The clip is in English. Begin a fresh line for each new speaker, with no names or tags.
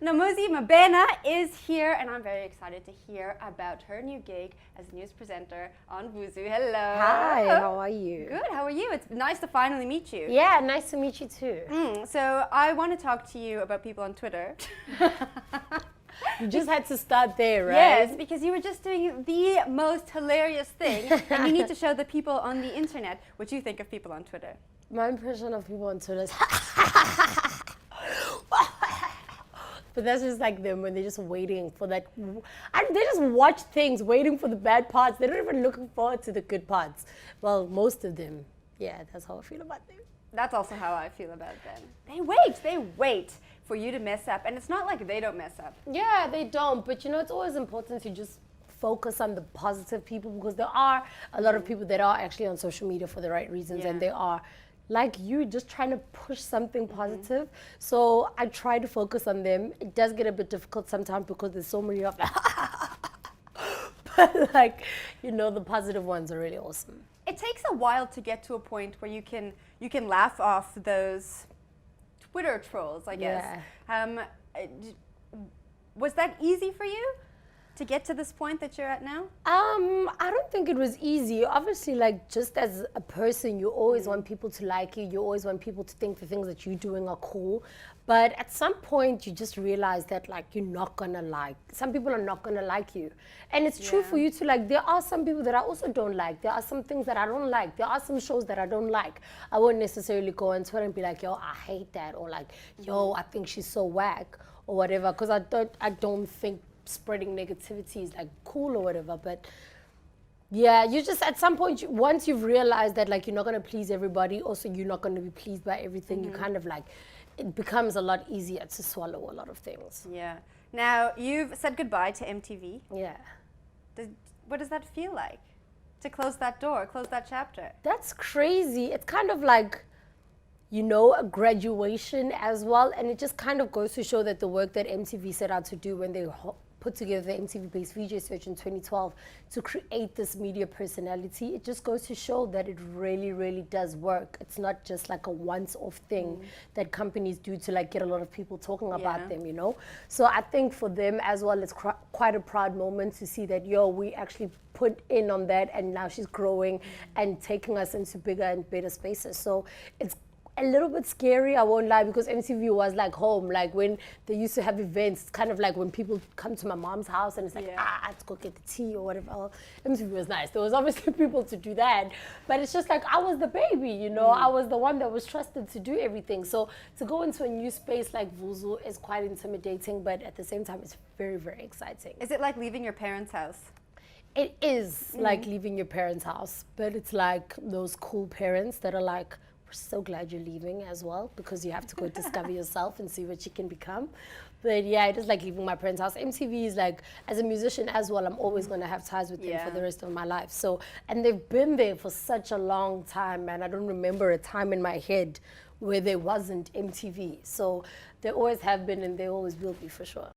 Nomuzi Mabena is here, and I'm very excited to hear about her new gig as a news presenter on Vuzu. Hello.
Hi, how are you?
Good, how are you? It's nice to finally meet you.
Yeah, nice to meet you too.
So I want to talk to you about people on Twitter.
You just had to start there, right?
Yes, because you were just doing the most hilarious thing, and you need to show the people on the internet what you think of people on Twitter.
My impression of people on Twitter is but that's just like them when they're just waiting for that. They just watch things, waiting for the bad parts. They're not even looking forward to the good parts. Well, most of them. Yeah, that's how I feel about them.
That's also how I feel about them. They wait for you to mess up. And it's not like they don't mess up.
Yeah, they don't. But you know, it's always important to just focus on the positive people, because there are a lot of people that are actually on social media for the right reasons, and they are like you, just trying to push something positive. So I try to focus on them. It does get a bit difficult sometimes because there's so many of them. But like, you know, the positive ones are really awesome.
It takes a while to get to a point where you can laugh off those Twitter trolls, I guess.
Yeah.
Was that easy for you to get to this point that you're at now?
I don't think it was easy. Obviously, like, just as a person, you always want people to like you. You always want people to think the things that you're doing are cool. But at some point, you just realize that, like, you're not gonna like, some people are not gonna like you. And it's true for you to, like, there are some people that I also don't like. There are some things that I don't like. There are some shows that I don't like. I won't necessarily go on Twitter and be like, yo, I hate that. Or like, yo, I think she's so whack or whatever. Because I don't think spreading negativity is like cool or whatever. But yeah, you just, at some point, once you've realized that, like, you're not going to please everybody, also you're not going to be pleased by everything, you kind of like, it becomes a lot easier to swallow a lot of things.
Yeah. Now, you've said goodbye to MTV.
Yeah.
What does that feel like? To close that door, close that chapter?
That's crazy. It's kind of like, you know, a graduation as well. And it just kind of goes to show that the work that MTV set out to do when they put together the MTV-based VJ Search in 2012 to create this media personality, it just goes to show that it really, really does work. It's not just like a once-off thing that companies do to like get a lot of people talking about them, you know? So I think for them as well, it's quite a proud moment to see that, yo, we actually put in on that, and now she's growing and taking us into bigger and better spaces. So it's a little bit scary, I won't lie, because MTV was like home. Like when they used to have events, it's kind of like when people come to my mom's house and it's like, let's go get the tea or whatever. Oh, MTV was nice. There was obviously people to do that, but it's just like I was the baby, you know? I was the one that was trusted to do everything. So to go into a new space like Vuzu is quite intimidating, but at the same time, it's very, very exciting.
Is it like leaving your parents' house?
It is like leaving your parents' house, but it's like those cool parents that are like, so glad you're leaving as well, because you have to go discover yourself and see what you can become. But yeah, it is like leaving my parents' house. MTV is like, as a musician as well, I'm always going to have ties with them for the rest of my life. So, and they've been there for such a long time, man. I don't remember a time in my head where there wasn't MTV. So they always have been, and they always will be, for sure.